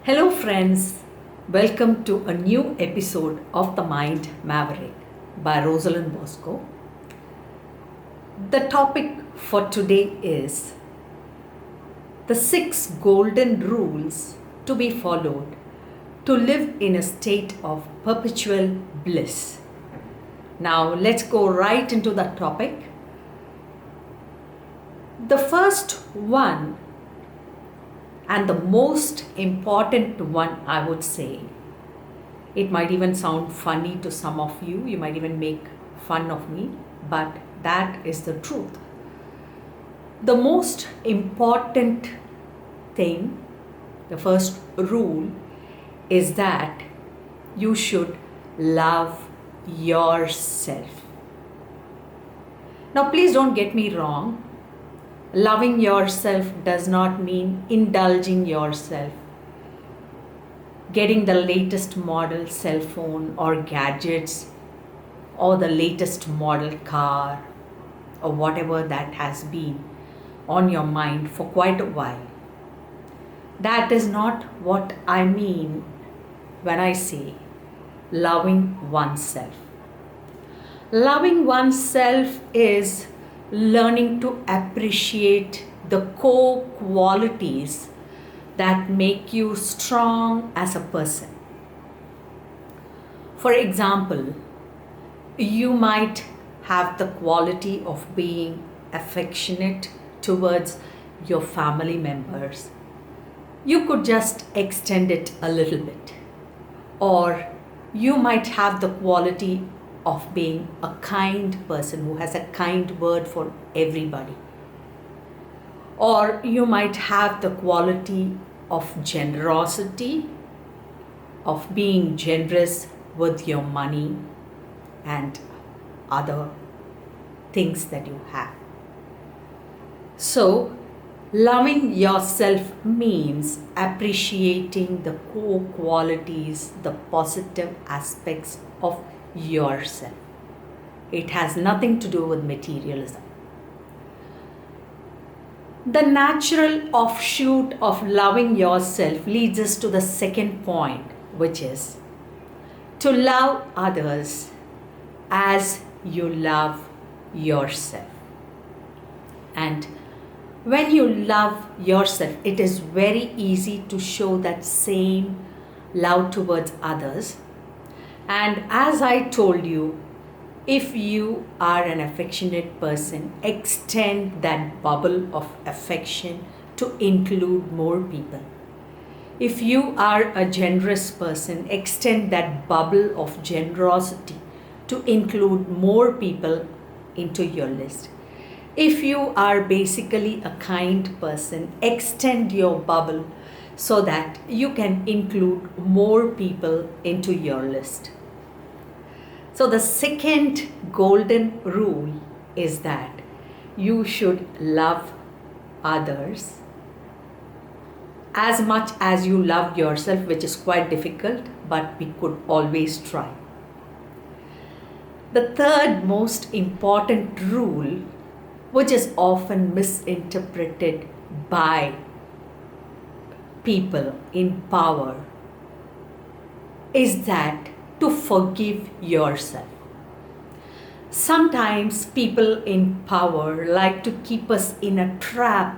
Hello, friends. Welcome to a new episode of The Mind Maverick by Rosalind Bosco. The topic for today is the 6 golden rules to be followed to live in a state of perpetual bliss. Now, let's go right into the topic. The first one, and the most important one, I would say, it might even sound funny to some of you, you might even make fun of me, but that is the truth. The most important thing, the first rule, is that you should love yourself. Now, please don't get me wrong. Loving yourself does not mean indulging yourself, getting the latest model cell phone or gadgets or the latest model car or whatever that has been on your mind for quite a while. That is not what I mean when I say loving oneself. Loving oneself is learning to appreciate the core qualities that make you strong as a person. For example, you might have the quality of being affectionate towards your family members. You could just extend it a little bit. Or you might have the quality of being a kind person who has a kind word for everybody. Or you might have the quality of generosity, of being generous with your money and other things that you have. So, loving yourself means appreciating the core qualities, the positive aspects of yourself. It has nothing to do with materialism. The natural offshoot of loving yourself leads us to the second point, which is to love others as you love yourself. And when you love yourself, it is very easy to show that same love towards others. And as I told you, if you are an affectionate person, extend that bubble of affection to include more people. If you are a generous person, extend that bubble of generosity to include more people into your list. If you are basically a kind person, extend your bubble so that you can include more people into your list. So the second golden rule is that you should love others as much as you love yourself, which is quite difficult, but we could always try. The third most important rule, which is often misinterpreted by people in power, is that to forgive yourself. Sometimes people in power like to keep us in a trap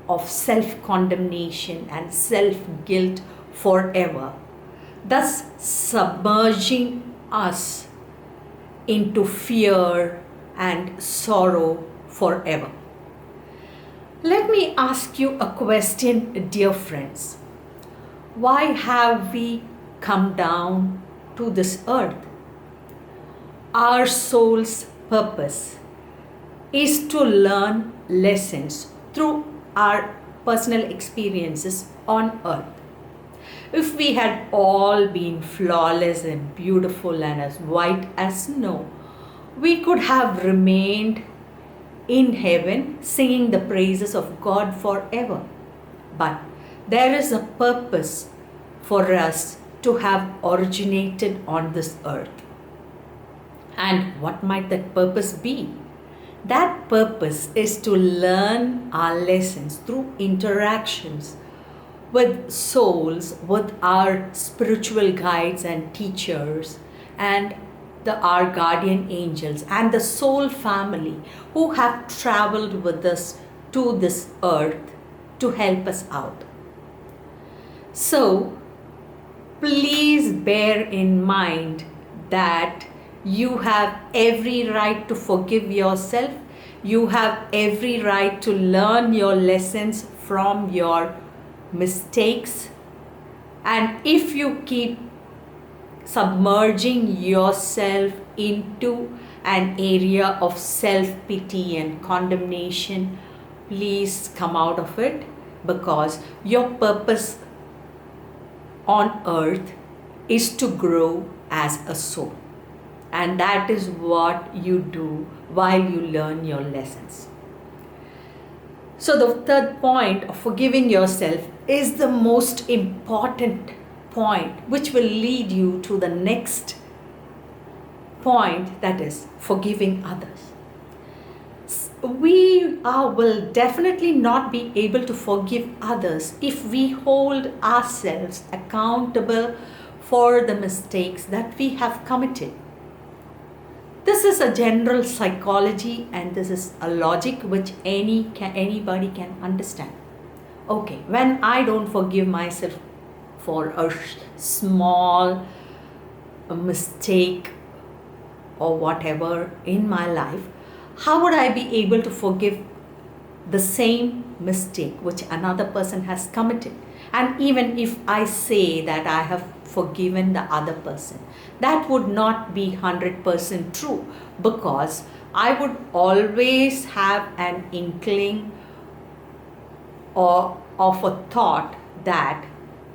of self-condemnation and self-guilt forever, thus submerging us into fear and sorrow forever. Let me ask you a question, dear friends. Why have we come down to this earth? Our soul's purpose is to learn lessons through our personal experiences on earth. If we had all been flawless and beautiful and as white as snow, we could have remained in heaven singing the praises of God forever. But there is a purpose for us to have originated on this earth. And what might that purpose be? That purpose is to learn our lessons through interactions with souls, with our spiritual guides and teachers, and our guardian angels, and the soul family who have traveled with us to this earth to help us out. So, please bear in mind that you have every right to forgive yourself. You have every right to learn your lessons from your mistakes. And if you keep submerging yourself into an area of self-pity and condemnation, please come out of it, because your purpose on earth is to grow as a soul. And that is what you do while you learn your lessons. So the third point of forgiving yourself is the most important point, which will lead you to the next point, that is forgiving others. We will definitely not be able to forgive others if we hold ourselves accountable for the mistakes that we have committed. This is a general psychology, and this is a logic which anybody can understand. Okay, when I don't forgive myself for a small mistake or whatever in my life, how would I be able to forgive the same mistake which another person has committed? And even if I say that I have forgiven the other person, that would not be 100% true, because I would always have an inkling or of a thought that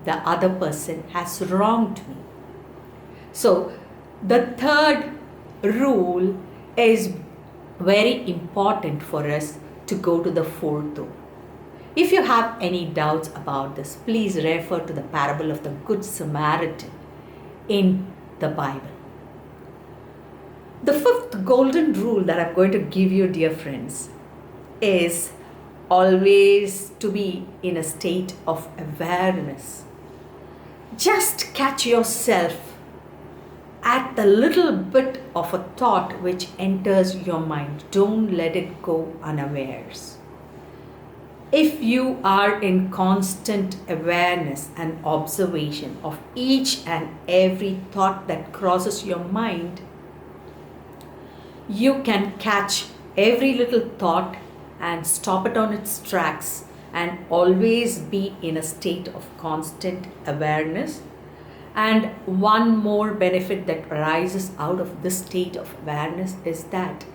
the other person has wronged me. So the third rule is very important for us to go to the fourth rule. If you have any doubts about this, please refer to the parable of the Good Samaritan in the Bible. The fifth golden rule that I'm going to give you, dear friends, is always to be in a state of awareness. Just catch yourself at the little bit of a thought which enters your mind. Don't let it go unawares. If you are in constant awareness and observation of each and every thought that crosses your mind, you can catch every little thought and stop it on its tracks, and always be in a state of constant awareness. And one more benefit that arises out of this state of awareness is that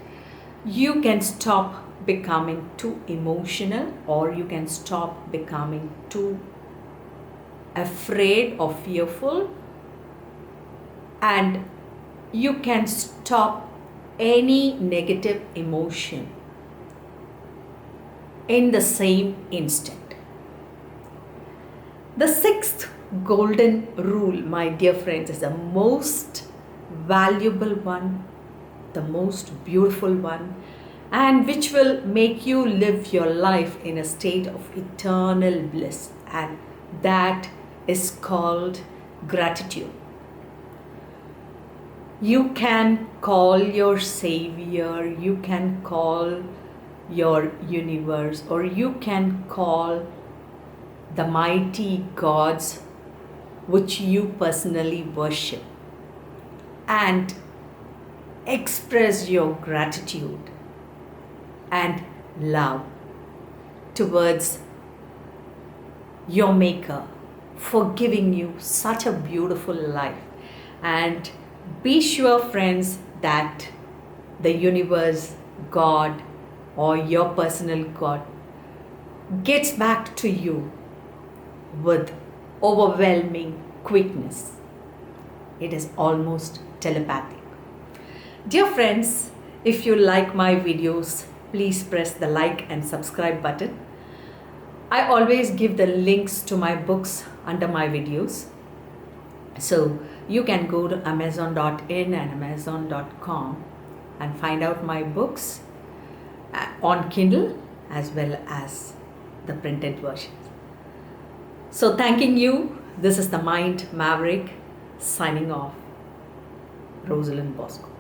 you can stop becoming too emotional, or you can stop becoming too afraid or fearful, and you can stop any negative emotion in the same instant. The sixth golden rule, my dear friends, is the most valuable one, the most beautiful one, and which will make you live your life in a state of eternal bliss, and that is called gratitude. You can call your Savior, you can call your universe, or you can call the mighty gods which you personally worship, and express your gratitude and love towards your Maker for giving you such a beautiful life. And be sure, friends, that the universe, God, or your personal God gets back to you with overwhelming quickness. It is almost telepathic. Dear friends, if you like my videos, please press the like and subscribe button. I always give the links to my books under my videos. So you can go to amazon.in and amazon.com and find out my books on Kindle as well as the printed versions. So, thanking you. This is the Mind Maverick signing off. Rosalind Bosco.